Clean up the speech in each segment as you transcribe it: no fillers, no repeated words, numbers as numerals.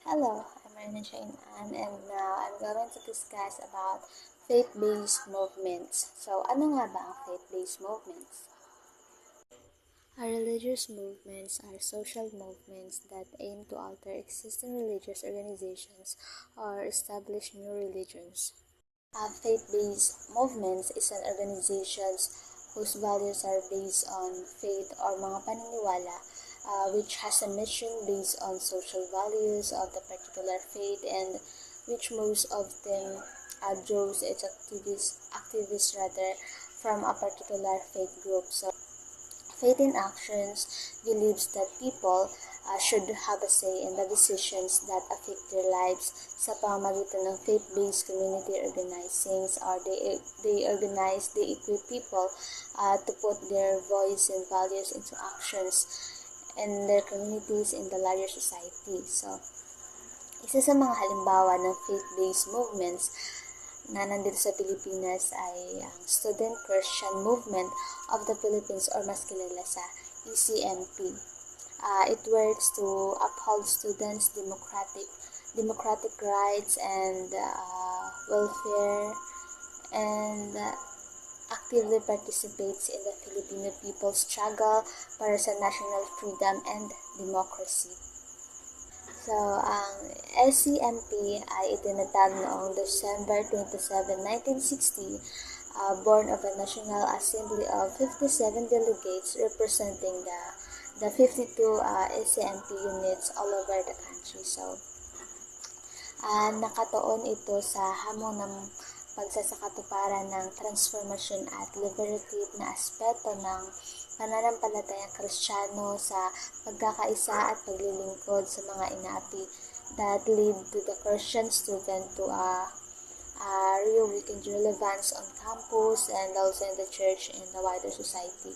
Hello, I'm Marina Shane Ann, and now I'm going to discuss about faith-based movements. So, ano nga ba ang faith-based movements? Religious movements are social movements that aim to alter existing religious organizations or establish new religions. Faith-based movements is an organizations whose values are based on faith or mga paniniwala, which has a mission based on social values of the particular faith, and which most of them draws its activists rather from a particular faith group. So faith in actions believes that people should have a say in the decisions that affect their lives sa pamamagitan ng faith-based community organizings, or they equip people to put their voice and values into actions in their communities in the larger society. So, isa sa mga halimbawa ng faith-based movements na nandito sa Pilipinas ay ang Student Christian Movement of the Philippines, or mas kilala sa ECMP. It works to uphold students' democratic rights and welfare, and actively participates in the Filipino people's struggle para sa national freedom and democracy. So, ang SCMP ay itinatag noong December 27, 1960, born of a National Assembly of 57 delegates representing the 52 SCMP units all over the country. So, nakatuon ito sa hamon ng pagsasakatuparan ng transformasyon at liberative na aspeto ng pananampalatayang Kristiyano sa pagkakaisa at paglilingkod sa mga inaapi that lead to the Christian student to a real weekend relevance on campus and also in the church and the wider society.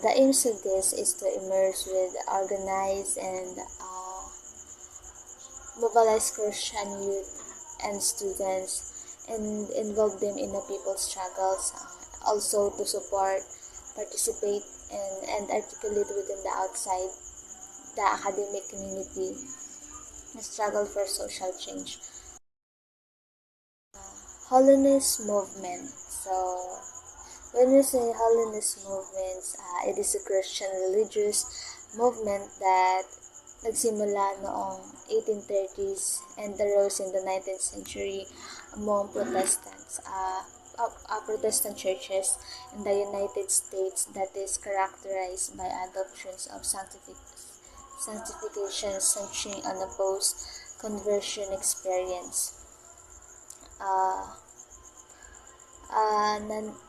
The aims of this is to immerse with organize and mobilize Christian youth and students and involve them in the people's struggles, also to support, participate, and articulate within the outside the academic community na struggle for social change. Holiness movement. So, when we say holiness movements, it is a Christian religious movement that nagsimula noong 1830s and arose in the 19th century among Protestants. Protestant churches in the United States that is characterized by adoptions of sanctification centering on a post-conversion experience.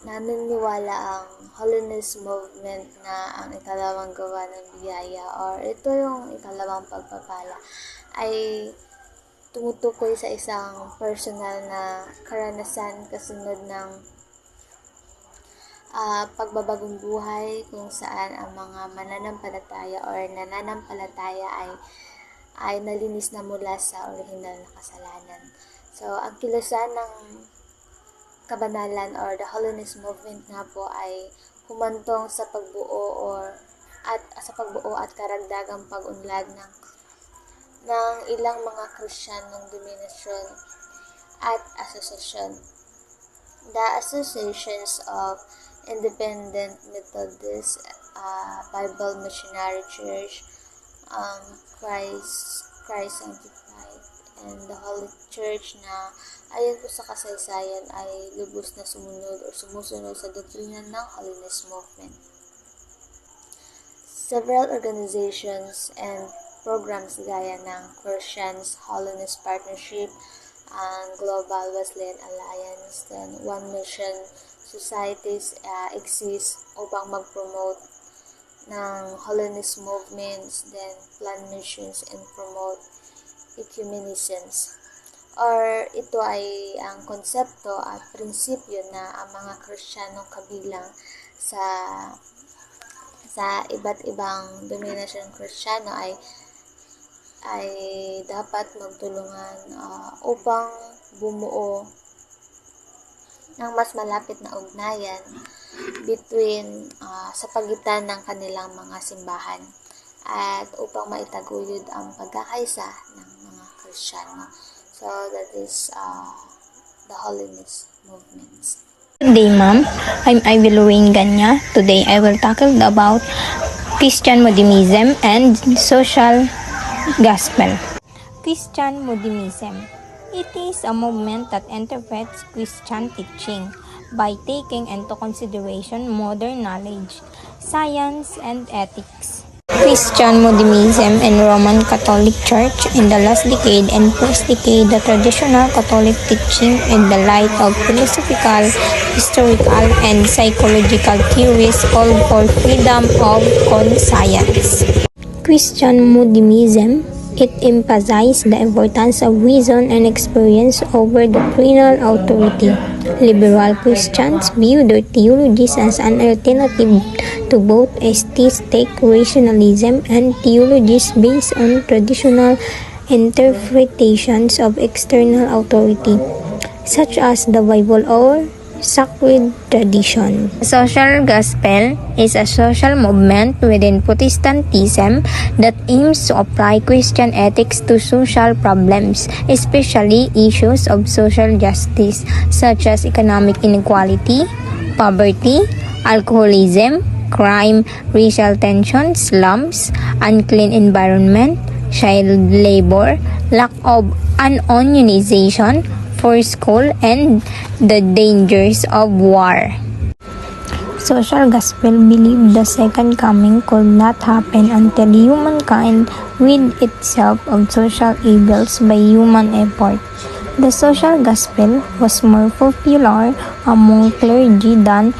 Naniniwala ang holiness movement na ang ikalawang gawa ng biyaya, or ito yung ikalawang pagpapala, ay tumutukoy sa isang personal na karanasan kasunod ng pagbabagong buhay kung saan ang mga mananampalataya or nananampalataya ay nalinis na mula sa orihinal na kasalanan. So, ang kilusan ng kabanalan or the holiness movement nga po ay humantong sa pagbuo at karagdagang pag-unlad ng ilang mga Kristiyanong denominasyon at asosasyon. The associations of Independent Methodist, Bible Missionary Church, Christ Sanctified, and the Holy Church na ayon po sa kasaysayan ay lubos na sumusunod sa doktrina ng holiness movement. Several organizations and programs gaya ng Christians Holiness Partnership, ang Global Wesleyan Alliance, then One Mission societies exist upang mag-promote ng holiness movements, then plan missions and promote ecumenisms. Or ito ay ang konsepto at prinsipyo na ang mga Kristiyanong kabilang sa iba't ibang denominasyon Kristiyano ay dapat magtulungan upang bumuo ng mas malapit na ugnayan between sa pagitan ng kanilang mga simbahan. at upang maitaguyod ang pagkakaisa ng mga Kristiyano. So that is the holiness movements. Good day, ma'am. I'm Ivy Lorraine Ganya. Today, I will tackle about Christian modernism and social gospel. Christian modernism. It is a movement that interprets Christian teaching by taking into consideration modern knowledge, science, and ethics. Christian modernism in Roman Catholic Church in the last decade and post-decade the traditional Catholic teaching in the light of philosophical, historical, and psychological theories called for freedom of conscience. Christian modernism, it emphasizes the importance of reason and experience over doctrinal authority. Liberal Christians view their theologies as an alternative to both atheistic rationalism and theologies based on traditional interpretations of external authority, such as the Bible or sacred tradition. The social gospel is a social movement within Protestantism that aims to apply Christian ethics to social problems, especially issues of social justice such as economic inequality, poverty, alcoholism, crime, racial tension, slums, unclean environment, child labor, lack of unionization, for school, and the dangers of war. Social gospel believe the second coming could not happen until humankind rid itself of social evils by human effort. The social gospel was more popular among clergy than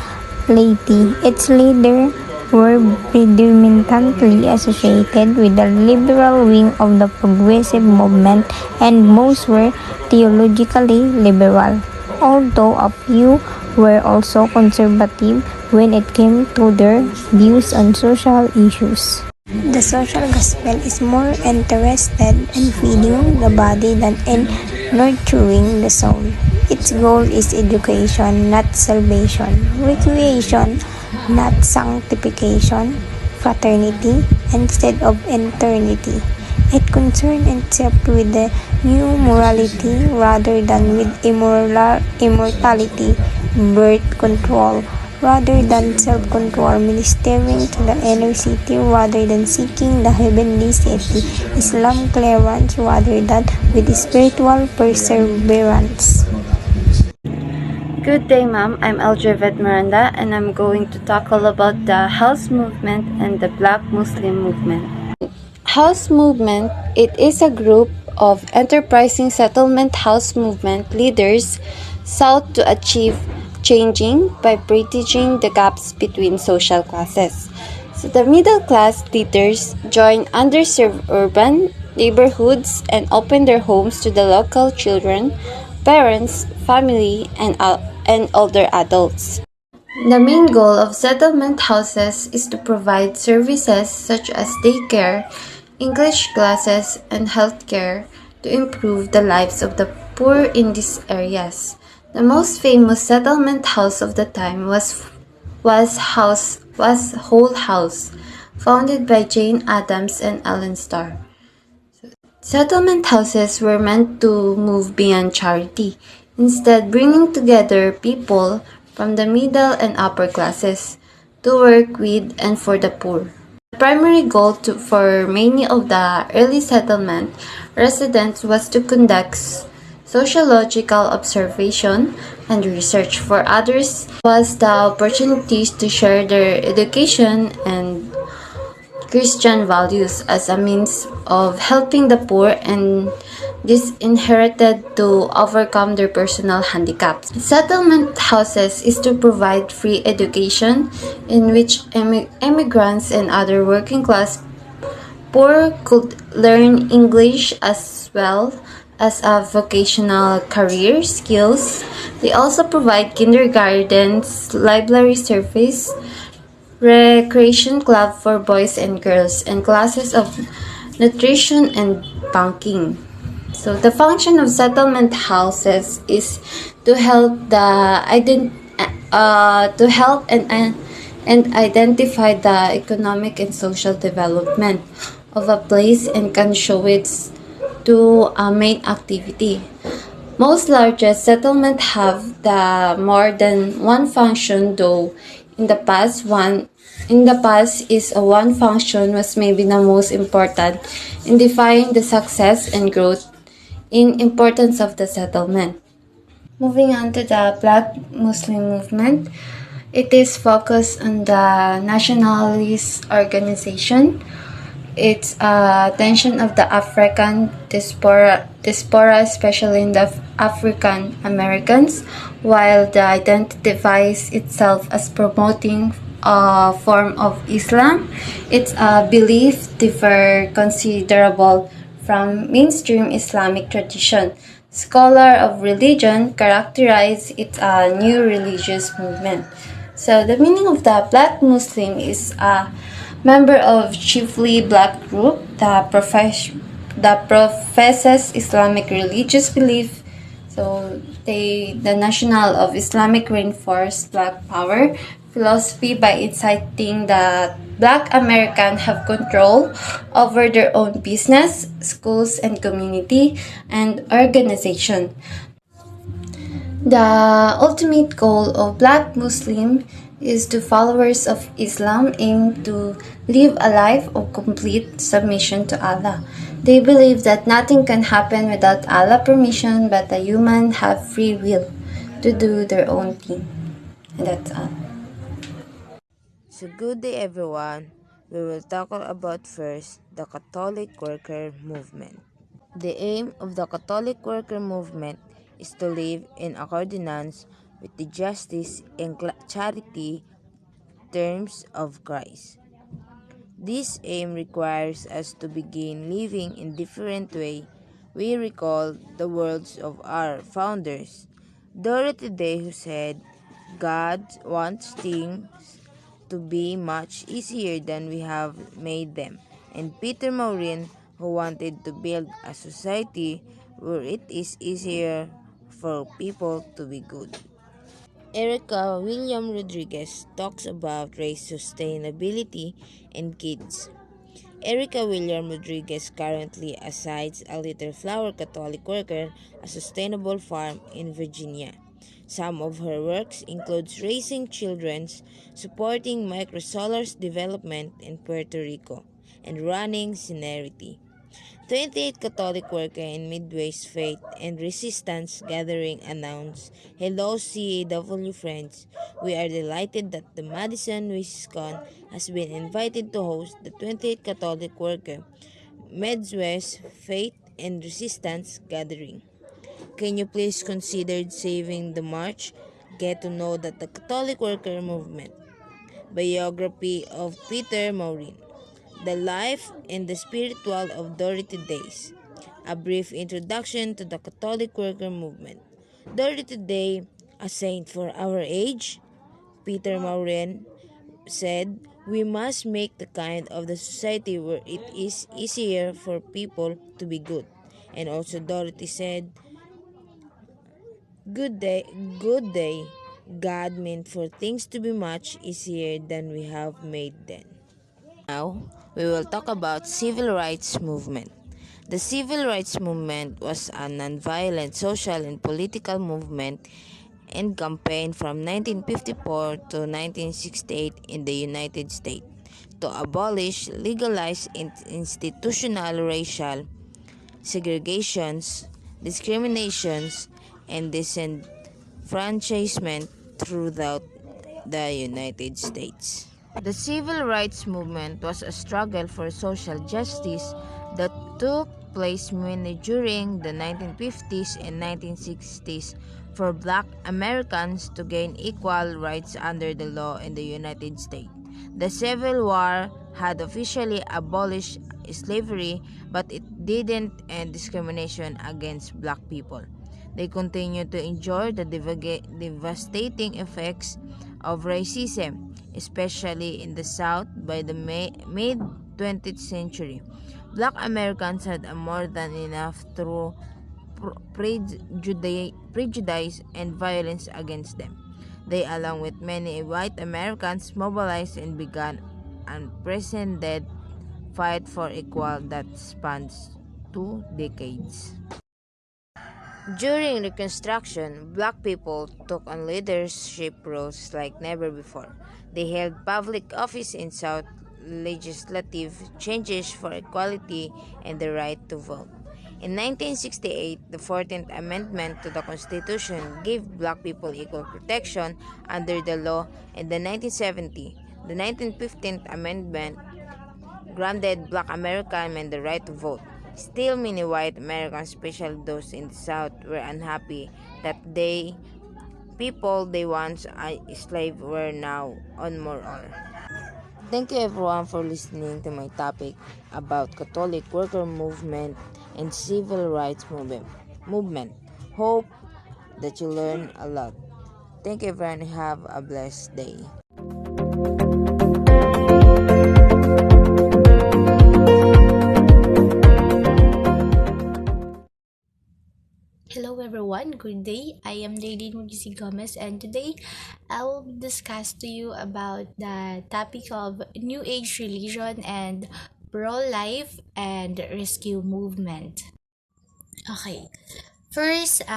laity. Its leaders were predominantly associated with the liberal wing of the progressive movement, and most were theologically liberal, although a few were also conservative when it came to their views on social issues. The social gospel is more interested in feeding the body than in nurturing the soul. Its goal is education, not salvation, recreation, not sanctification, fraternity, instead of eternity. It concerns itself with the new morality rather than with immortality, birth control rather than self-control, ministering to the inner city rather than seeking the heavenly city, Islam clearance rather than with spiritual perseverance. Good day, ma'am. I'm Aljavet Miranda, and I'm going to tackle about the House movement and the Black Muslim movement. House movement, it is a group of enterprising settlement house movement leaders sought to achieve changing by bridging the gaps between social classes. So the middle class leaders join underserved urban neighborhoods and open their homes to the local children, parents, family, and older adults. The main goal of settlement houses is to provide services such as daycare, English classes, and healthcare to improve the lives of the poor in these areas. The most famous settlement house of the time was Whole House, founded by Jane Addams and Ellen Starr. Settlement houses were meant to move beyond charity, instead bringing together people from the middle and upper classes to work with and for the poor. The primary goal for many of the early settlement residents was to conduct sociological observation and research. For others was the opportunities to share their education and Christian values as a means of helping the poor and disinherited to overcome their personal handicaps. Settlement houses is to provide free education in which immigrants and other working class poor could learn English as well as a vocational career skills. They also provide kindergartens, library service, recreation club for boys and girls, and classes of nutrition and banking. So the function of settlement houses is to help and and identify the economic and social development of a place and can show its to a main activity. Most largest settlements have the more than one function, though in the past is a one function was maybe the most important in defining the success and growth in importance of the settlement. Moving on to the Black Muslim movement, it is focused on the nationalist organization. It's attention of the African diaspora, especially in the African Americans, while the identifies itself as promoting a form of Islam. Its belief differ considerable from mainstream Islamic tradition. Scholar of religion characterize it a new religious movement. So the meaning of the Black Muslim is a member of chiefly black group that professes Islamic religious belief. So the national of Islamic reinforced black power philosophy by inciting that black Americans have control over their own business, schools and community and organization. The ultimate goal of Black Muslim is to followers of Islam aim to live a life of complete submission to Allah. They believe that nothing can happen without Allah's permission, but the human have free will to do their own thing. And that's all. So good day everyone. We will talk about first the Catholic Worker Movement. The aim of the Catholic Worker Movement is to live in accordance with the justice and charity terms of Christ. This aim requires us to begin living in different way. We recall the words of our founders, Dorothy Day, who said, God wants things to be much easier than we have made them, and Peter Maurin, who wanted to build a society where it is easier for people to be good. Erica William Rodriguez talks about race sustainability and kids. Erica William Rodriguez currently assists a Little Flower Catholic Worker, a sustainable farm in Virginia. Some of her works includes raising children, supporting microsolars development in Puerto Rico, and running Cenerity. 28 Catholic worker in Midway's Faith and Resistance Gathering announced, Hello CAW friends, we are delighted that the Madison, Wisconsin has been invited to host the 28th Catholic Worker Midwest Faith and Resistance Gathering. Can you please consider saving the march? Get to know that the Catholic Worker Movement. Biography of Peter Maurin. The Life and the Spiritual of Dorothy Days. A brief introduction to the Catholic Worker Movement. Dorothy Day, a saint for our age, Peter Maurin said, we must make the kind of the society where it is easier for people to be good. And also Dorothy said, good day, good day. God meant for things to be much easier than we have made them. Now, we will talk about civil rights movement. The civil rights movement was a nonviolent social and political movement and campaign from 1954 to 1968 in the United States to abolish legalized institutional racial segregations, discriminations, and disenfranchisement throughout the United States. The civil rights movement was a struggle for social justice that took place mainly during the 1950s and 1960s for Black Americans to gain equal rights under the law in the United States. The Civil War had officially abolished slavery, but it didn't end discrimination against Black people. They continued to enjoy the devastating effects of racism, especially in the South by the mid-20th century. Black Americans had more than enough through prejudice and violence against them. They, along with many white Americans, mobilized and began an unprecedented fight for equal that spans 2 decades. During Reconstruction, black people took on leadership roles like never before. They held public office in South legislative changes for equality and the right to vote. In 1968, the 14th Amendment to the Constitution gave black people equal protection under the law, and the 1970, the 1915th Amendment granted black American the right to vote. Still, many white Americans, especially those in the South, were unhappy that they once enslaved were now unmoral. Thank you everyone for listening to my topic about Catholic worker movement and civil rights movement. Hope that you learn a lot. Thank you everyone. Have a blessed day. Hello everyone, good day. I am Daylene Mugisi Gomez, and today I will discuss to you about the topic of New Age religion and pro-life and rescue movement. Okay. First,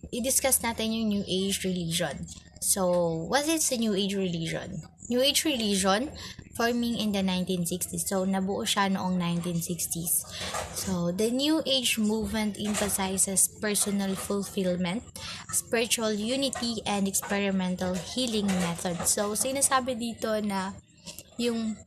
i-discuss natin yung New Age religion. So, what is a New Age religion? New Age religion, forming in the 1960s. So, nabuo siya noong 1960s. So, the New Age movement emphasizes personal fulfillment, spiritual unity, and experimental healing methods. So, sinasabi dito na yung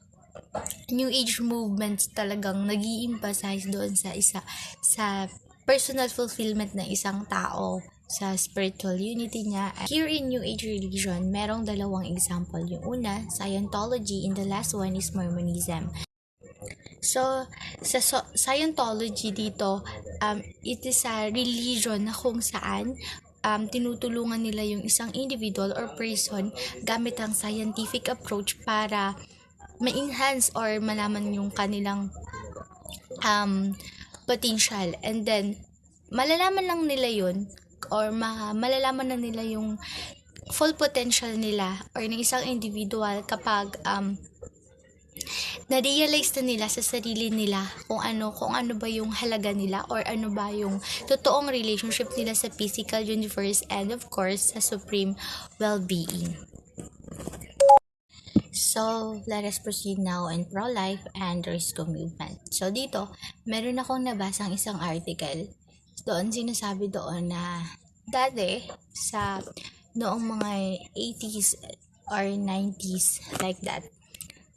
New Age movement talagang nag-i-emphasize doon sa personal fulfillment ng isang tao, sa spiritual unity niya. Here in New Age religion, merong dalawang example. Yung una, Scientology, and the last one is Mormonism. So, sa Scientology dito, it is a religion na kung saan tinutulungan nila yung isang individual or person gamit ang scientific approach para ma-enhance or malaman yung kanilang potential. And then, malalaman lang nila yun or malalaman na nila yung full potential nila or ng isang individual kapag na-realize na nila sa sarili nila kung ano ba yung halaga nila or ano ba yung totoong relationship nila sa physical universe and of course sa supreme well-being. So, let us proceed now in pro-life and rescue movement. So, dito, meron akong nabasang isang article. Doon, sinasabi doon na dati, sa noong mga 80s or 90s, like that,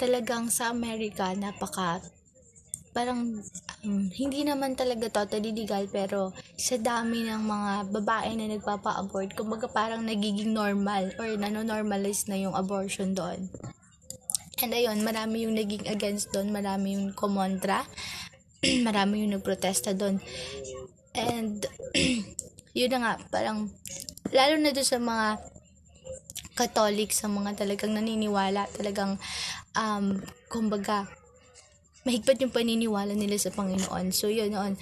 talagang sa Amerika, parang hindi naman talaga totally legal, pero sa dami ng mga babae na nagpapa-abort, kumbaga parang nagiging normal or nano-normalize na yung abortion doon. And ayun, marami yung naging against doon, marami yung kumontra, marami yung nagprotesta doon. And yun na nga, parang lalo na doon sa mga Catholic, sa mga talagang naniniwala, talagang kumbaga mahigpit yung paniniwala nila sa Panginoon. So yun noon.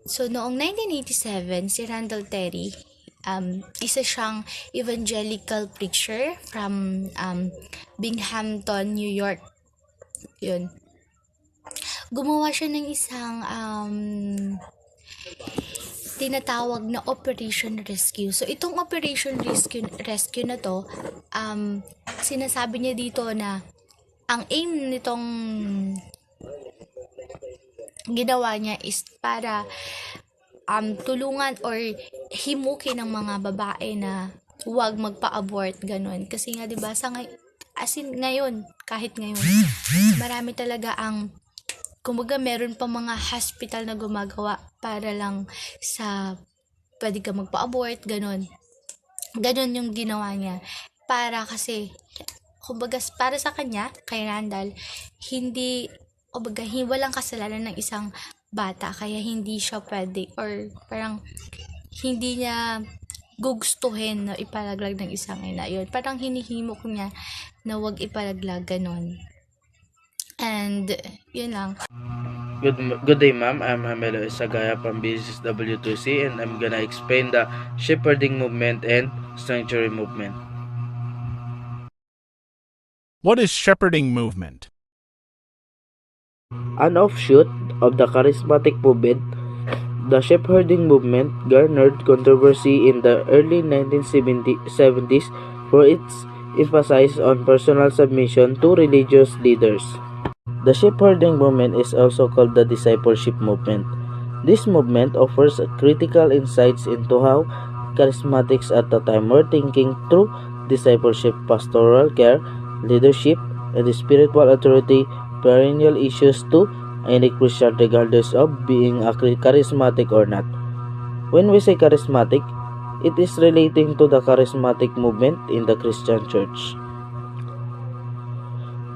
So noong 1987, si Randall Terry, isa siyang evangelical preacher from Binghamton, New York. Yun. Gumawa siya ng isang tinatawag na Operation Rescue. So, itong Operation Rescue na to, sinasabi niya dito na ang aim nitong ginawa niya is para tulungan or himukin ng mga babae na huwag magpa-abort, ganun. Kasi nga, diba, ngayon, kahit ngayon, marami talaga kumbaga meron pa mga hospital na gumagawa para lang sa pwede ka magpa-abort, ganun. Ganun yung ginawa niya. Para kasi, kumbaga, para sa kanya, kay Randall, walang kasalanan ng isang bata, kaya hindi siya pwede or parang hindi niya gugustuhin na ipalaglag ng isang ina. Yun, parang hinihimok niya na wag ipalaglag, ganon. And yun lang. Good day, ma'am. I'm Hamelo Isagaya from BSS W2C, and I'm gonna explain the shepherding movement and sanctuary movement. What is shepherding movement? An offshoot of the charismatic movement, the shepherding movement garnered controversy in the early 1970s for its emphasis on personal submission to religious leaders. The shepherding movement is also called the discipleship movement. This movement offers critical insights into how charismatics at the time were thinking through discipleship, pastoral care, leadership, and spiritual authority, perennial issues to any Christian regardless of being a charismatic or not. When we say charismatic, it is relating to the charismatic movement in the Christian church.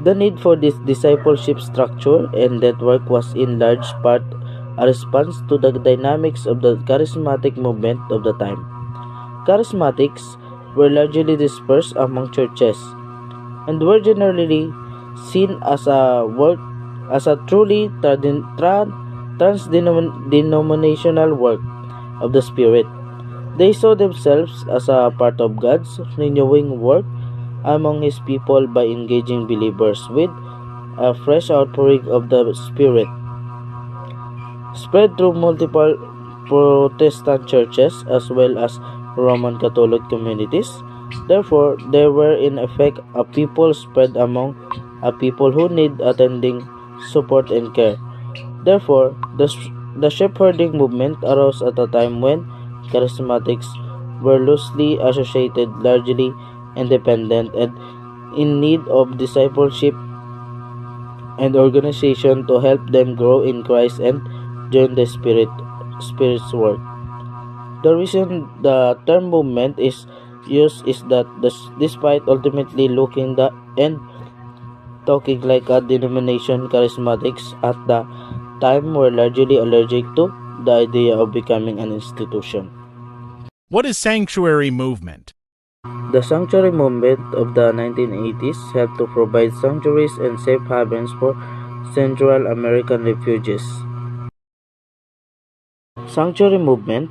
The need for this discipleship structure and network was in large part a response to the dynamics of the charismatic movement of the time. Charismatics were largely dispersed among churches and were generally seen as a truly trans-denominational work of the Spirit. They saw themselves as a part of God's renewing work among His people by engaging believers with a fresh outpouring of the Spirit, spread through multiple Protestant churches as well as Roman Catholic communities. Therefore, they were in effect a people spread among a people who need attending, support, and care. Therefore, the shepherding movement arose at a time when charismatics were loosely associated, largely independent, and in need of discipleship and organization to help them grow in Christ and join the Spirit's work. The reason the term movement is used is that despite ultimately looking the and talking like a denomination, charismatics at the time were largely allergic to the idea of becoming an institution. What is sanctuary movement? The sanctuary movement of the 1980s helped to provide sanctuaries and safe havens for Central American refugees. Sanctuary movement.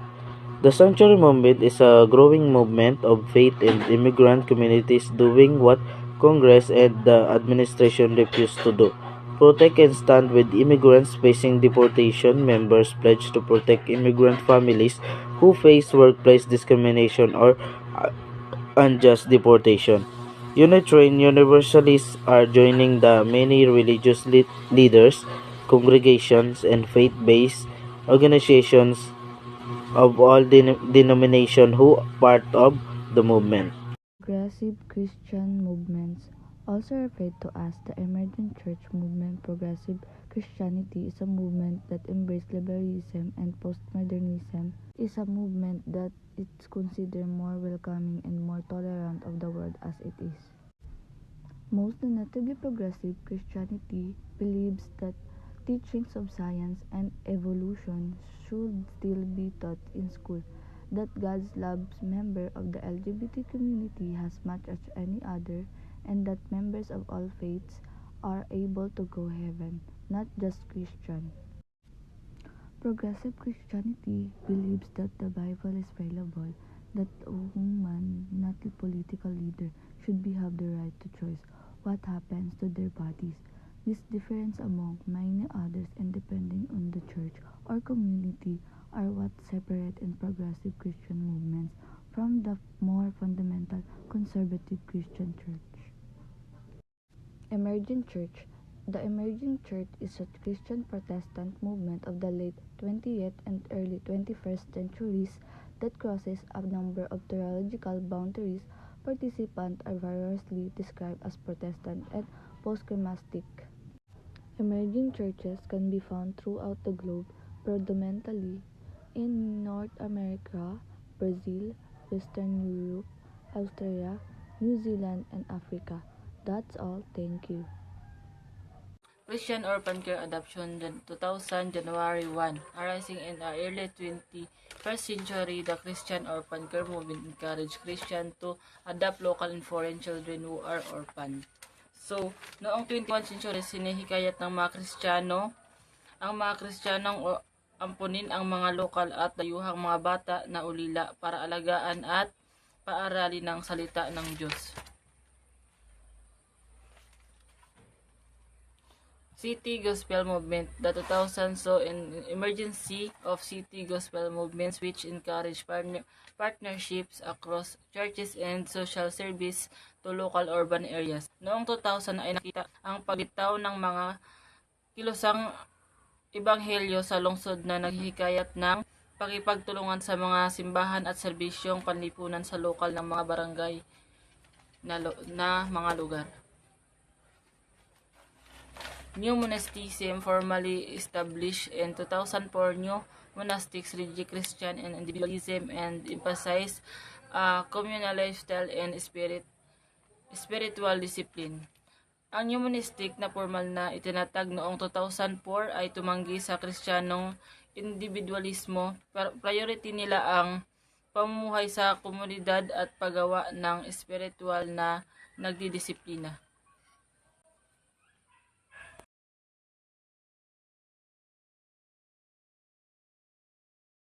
The sanctuary movement is a growing movement of faith in immigrant communities doing what Congress and the administration refused to do. Protect and stand with immigrants facing deportation. Members pledge to protect immigrant families who face workplace discrimination or unjust deportation. Unitarian Universalists are joining the many religious leaders, congregations, and faith-based organizations of all denominations who are part of the movement. Progressive Christian movements, also referred to as the emergent church movement. Progressive Christianity is a movement that embraces liberalism and postmodernism. Is a movement that is considered more welcoming and more tolerant of the world as it is. Most notably, progressive Christianity believes that teachings of science and evolution should still be taught in school, that God loves members of the LGBT community as much as any other, and that members of all faiths are able to go heaven, not just Christian. Progressive Christianity believes that the Bible is fallible, that a woman, not a political leader, should have the right to choose what happens to their bodies. This difference among many others and depending on the church or community are what separate and progressive Christian movements from the more fundamental conservative Christian church. Emerging Church. The Emerging Church is a Christian Protestant movement of the late 20th and early 21st centuries that crosses a number of theological boundaries. Participants are variously described as Protestant and post-Schematic. Emerging churches can be found throughout the globe, predominantly in North America, Brazil, Western Europe, Australia, New Zealand, and Africa. That's all. Thank you. Christian Orphan Care Adoption 2000 January 1. Arising in the early 21st century, the Christian Orphan Care movement encouraged Christians to adopt local and foreign children who are orphaned. So, noong 21st century, sinihikayat ng mga Kristiyano ang mga Kristiyanong ampunin ang mga lokal at dayuhang mga bata na ulila para alagaan at paaralin ng salita ng Diyos. City Gospel Movement. The 2000 saw an emergency of city gospel movements which encourage partnerships across churches and social service to local urban areas. Noong 2000 ay nakita ang paglitaw ng mga kilusang ebanghelyo sa lungsod na naghihikayat ng pakipagtulungan sa mga simbahan at serbisyong panlipunan sa lokal ng mga barangay na mga lugar. New monasticism formally established in 2004. New monastics reject Christian and individualism and emphasize communal lifestyle and spiritual discipline. Ang new monastic na formal na itinatag noong 2004 ay tumanggi sa Kristiyanong individualismo. Priority nila ang pamumuhay sa komunidad at paggawa ng spiritual na nagdidisiplina.